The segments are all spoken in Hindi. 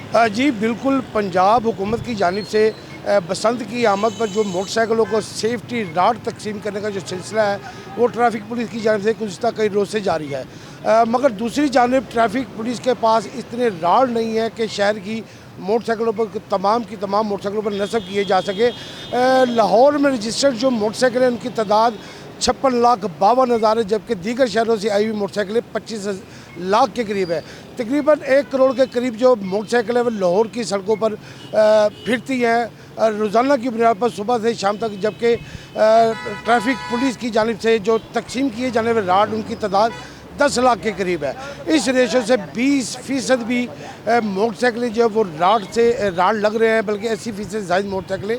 जी बिल्कुल, पंजाब हुकूमत की जानिब से बसंत की आमद पर जो मोटरसाइकिलों को सेफ्टी राड तकसीम करने का जो सिलसिला है वो ट्रैफिक पुलिस की जानिब से गुज़िश्ता कई रोज़ से जारी है। मगर दूसरी जानिब ट्रैफिक पुलिस के पास इतने राड नहीं है कि शहर की मोटरसाइकिलों पर तमाम की तमाम मोटरसाइकिलों पर नस्ब किए जा सके। लाहौर में रजिस्टर्ड जो मोटरसाइकिल हैं उनकी तादाद 56,52,000 है, जबकि दीगर शहरों से आई हुई मोटरसाइकिलें 25 लाख के करीब है। तकरीबन 1 करोड़ के करीब जो मोटरसाइकिल है वो लाहौर की सड़कों पर फिरती हैं रोज़ाना की बुनियाद पर सुबह से शाम तक, जबकि ट्रैफिक पुलिस की जानिब से जो तकसीम किए जाने वाले राड उनकी तादाद 10 लाख के करीब है। इस रेशो से 20% भी मोटरसाइकिलें जो वो राड लग रहे हैं, बल्कि 80% ज़ायद मोटरसाइकिलें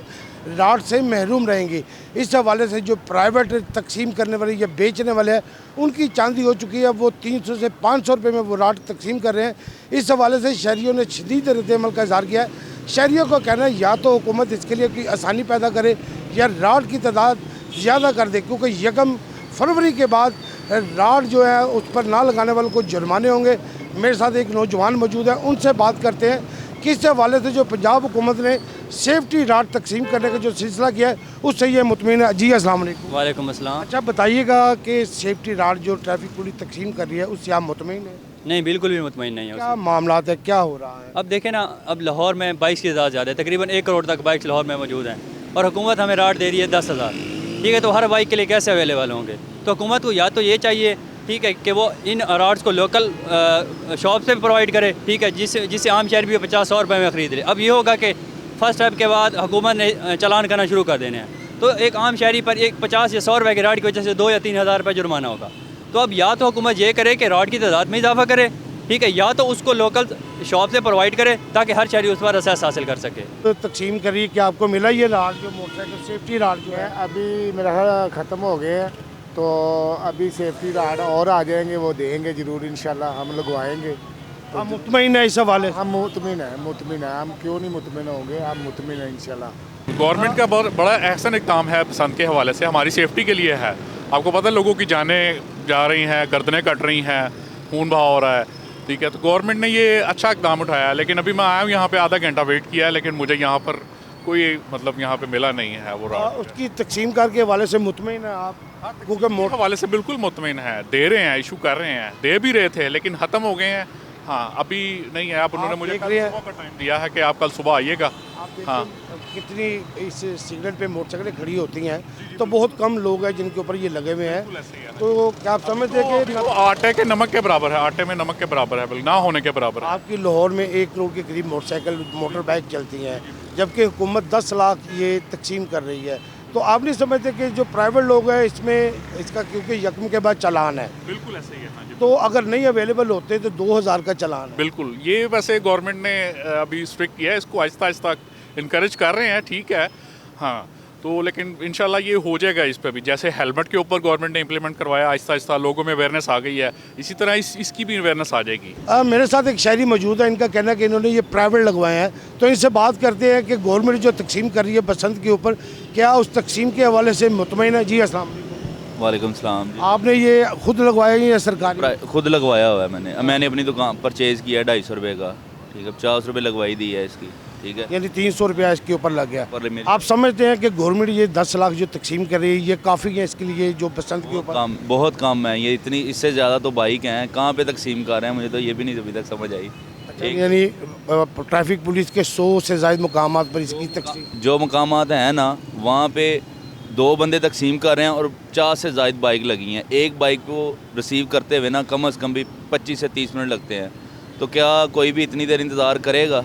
राड से महरूम रहेंगी। इस हवाले से जो प्राइवेट तकसीम करने वाले या बेचने वाले हैं उनकी चांदी हो चुकी है, वो 300 से 500 रुपये में वो राड तकसीम कर रहे हैं। इस हवाले से शहरियों ने शदीद रद्द-ए-अमल का इज़हार किया है। शहरियों को कहना है या तो हुकूमत इसके लिए कोई आसानी पैदा करे या राड की तादाद ज़्यादा कर दे, क्योंकि 1 फरवरी के बाद राड जो है उस पर ना लगाने वालों को जुर्माने होंगे। मेरे साथ एक नौजवान मौजूद है, उनसे बात करते हैं कि इस हवाले से जो पंजाब हुकूमत ने सेफ्टी राड तकसीम करने का जो सिलसिला किया है उससे ये मुतमिन है। जी अस्सलाम वालेकुम। वालेकुम अस्सलाम। अच्छा बताइएगा कि सेफ्टी राड जो ट्रैफिक पुलिस तकसीम कर रही है उससे आप मुतमिन हैं? नहीं, बिल्कुल भी मुतमईन नहीं है क्या उससे। मामलात है, क्या हो रहा है? अब देखें ना, अब लाहौर में बाइक्स की तादाद ज़्यादा है, तकरीबन 1 करोड़ तक बाइक्स लाहौर में मौजूद हैं और हुकूमत हमें राड दे रही है 10,000। ठीक है, तो हर बाइक के लिए कैसे अवेलेबल होंगे? तो हुकूमत को या तो ये चाहिए, ठीक है, कि वो इन राड्स को लोकल शॉप से प्रोवाइड करे, ठीक है, जिससे आम शहर भी 50-100 रुपये में ख़रीद ले। अब ये होगा कि फ़र्स्ट स्टेप के बाद हुकूमत ने चालान करना शुरू कर देने हैं, तो एक आम शहरी पर एक 50 या 100 रुपये की राड की वजह से 2 या 3 हज़ार रुपये जुर्माना होगा। तो अब या तो हुकूमत ये करे कि राड की तादाद में इजाफा करे, ठीक है, या तो उसको लोकल शॉप से प्रोवाइड करे ताकि हर शहरी उस पर असेस हासिल कर सके। तो तकसीम करिए, क्या आपको मिला ये राड जो मोटरसाइकिल सेफ्टी राड जो है? अभी मेरा ख्याल ख़त्म हो गए हैं, तो अभी सेफ्टी राड और आ जाएंगे, वो देंगे ज़रूर इंशाल्लाह, हम लगवाएंगे। आप मुतमईन है इस हवाले से? हम मुतमिन है, हम क्यों नहीं मुतमिन होंगे, हम मुतमिन हैं इंशाल्लाह। गवर्नमेंट का बहुत बड़ा एहसन इक़दाम है बसंत के हवाले से, हमारी सेफ्टी के लिए है। आपको पता है लोगों की जानें जा रही हैं, गर्दनें कट रही हैं, खून बहा हो रहा है, ठीक है, तो गवर्नमेंट ने ये अच्छा इक़दाम उठाया है। लेकिन अभी मैं आया हूँ यहाँ पे, आधा घंटा वेट किया है, लेकिन मुझे यहाँ पर कोई मतलब यहाँ पे मिला नहीं है वो राड। उसकी तकसीम कार के हवाले से मुतमईन है आप? क्योंकि मोटर हवाले से बिल्कुल मुतमिन है, दे रहे हैं, इशू कर रहे हैं, दे भी रहे थे लेकिन ख़त्म हो गए हैं। हाँ, अभी नहीं है। आप उन्होंने मुझे कल सुबह का टाइम दिया है कि आप कल सुबह आइएगा। हाँ, कितनी इस सिग्नल पे मोटरसाइकिलें खड़ी होती हैं तो बहुत कम लोग हैं जिनके ऊपर ये लगे हुए हैं, तो क्या आप समझते हैं कि आटे के नमक के बराबर है, आटे में नमक के बराबर है, बल्कि ना होने के बराबर है। आपकी लाहौर में 1 करोड़ के करीब मोटरसाइकिल मोटर बाइक चलती हैं, जबकि हुकूमत 10 लाख ये तकसीम कर रही है, तो आप नहीं समझते कि जो प्राइवेट लोग हैं इसमें इसका क्योंकि यकम के बाद चालान है? बिल्कुल ऐसे ही है। हाँ जी, तो अगर नहीं अवेलेबल होते तो 2000 का चालान है। बिल्कुल, ये वैसे गवर्नमेंट ने अभी स्ट्रिक्ट किया है, इसको आहिस्ता आहिस्ता इनकरेज कर रहे हैं, ठीक है। हाँ, तो लेकिन इंशाल्लाह ये हो जाएगा। इस पे भी जैसे हेलमेट के ऊपर गवर्नमेंट ने इम्प्लीमेंट करवाया, आहिस्ता आहिस्ता लोगों में अवेयरनेस आ गई है, इसी तरह इसकी भी अवेयरनेस आ जाएगी। मेरे साथ एक शहरी मौजूद है, इनका कहना है कि इन्होंने ये प्राइवेट लगवाए हैं, तो इनसे बात करते हैं कि गवर्नमेंट जो तकसीम कर रही है बसंत के ऊपर, क्या उस तकसीम के हवाले से मुतमईन है? जी अस्सलाम वालेकुम। वालेकुम सलाम जी। आपने ये खुद लगवाया या सरकारी? खुद लगवाया हुआ है मैंने अपनी दुकान परचेज़ किया है 250 रुपये का, ठीक है, 50 रुपये लगवाई दी है इसकी, ठीक है, यानी 300 रुपया इसके ऊपर लग गया। पर आप समझते हैं कि गवर्नमेंट ये 10 लाख जो तकसीम कर रही है ये काफ़ी है इसके लिए जो बसंत के ऊपर? बहुत कम है ये, इतनी इससे ज़्यादा तो बाइक हैं, कहाँ पे तकसीम कर रहे हैं, मुझे तो ये भी नहीं अभी तक समझ आई। यानी ट्रैफिक पुलिस के 100 से ज़ायद मुकामात पर इसकी तकसीम, जो मकामात हैं ना वहाँ पे 2 बंदे तकसीम कर रहे हैं और 50 से ज़ायद बाइक लगी हैं। एक बाइक को रिसीव करते हुए ना कम अज़ कम भी 25 से 30 मिनट लगते हैं, तो क्या कोई भी इतनी देर इंतज़ार करेगा?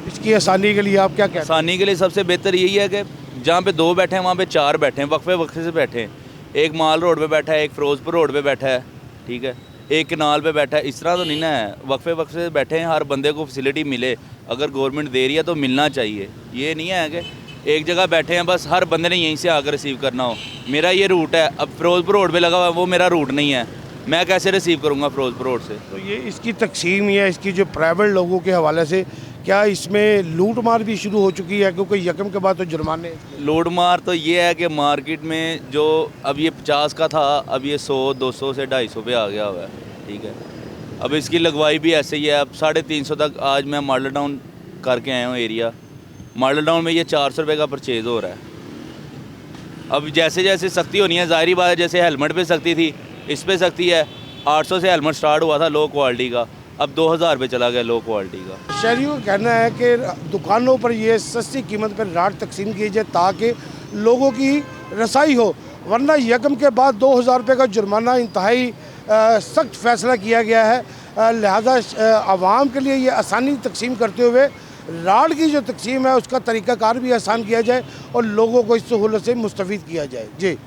इसकी आसानी के लिए आप क्या कहते हैं? आसानी के लिए सबसे बेहतर यही है कि जहाँ पे 2 बैठे हैं वहाँ पे 4 बैठे हैं, वक्फे से बैठे हैं। एक माल रोड पे बैठा है, एक फिरोजपुर रोड पे बैठा है, ठीक है, एक कनाल पे बैठा है। इस तरह तो नहीं ना है, वक्फे से बैठे हैं, हर बंदे को फैसिलिटी मिले। अगर गवर्नमेंट दे रही है तो मिलना चाहिए, ये नहीं है कि एक जगह बैठे हैं बस हर बंदे ने यहीं से आकर रिसीव करना हो। मेरा ये रूट है, अब फिरोजपुर रोड पे लगा हुआ है, वो मेरा रूट नहीं है, मैं कैसे रिसीव करूँगा फिरोजपुर रोड से? तो ये इसकी तकसीम या इसकी जो प्राइवेट लोगों के हवाले से क्या इसमें लूट मार भी शुरू हो चुकी है? क्योंकि यकम के बाद तो जुर्माने। लूट मार तो ये है कि मार्केट में जो अब ये 50 का था, अब ये 100, 200 से 250 पे आ गया हुआ है, ठीक है। अब इसकी लगवाई भी ऐसे ही है। अब 350 तक आज मैं मॉडल टाउन करके आया हूँ एरिया, मॉडल टाउन में ये 400 रुपये का परचेज़ हो रहा है। अब जैसे जैसे सख्ती होनी है, ज़ाहिरी बात है, जैसे हेलमेट पे सख्ती थी, इस पे सख्ती है। 800 से हेलमेट स्टार्ट हुआ था लो क्वालिटी का, अब 2000 पे चला गया लो क्वालिटी का। शहरियों का कहना है कि दुकानों पर ये सस्ती कीमत पर राड तकसीम की जाए ताकि लोगों की रसाई हो, वरना यकम के बाद 2000 रुपये का जुर्माना इंतहाई सख्त फैसला किया गया है। लिहाजा आवाम के लिए ये आसानी तकसीम करते हुए राड की जो तकसीम है उसका तरीक़ाकार भी आसान किया जाए और लोगों को इस सहूलत से मुस्तफ़ीद किया जाए। जी।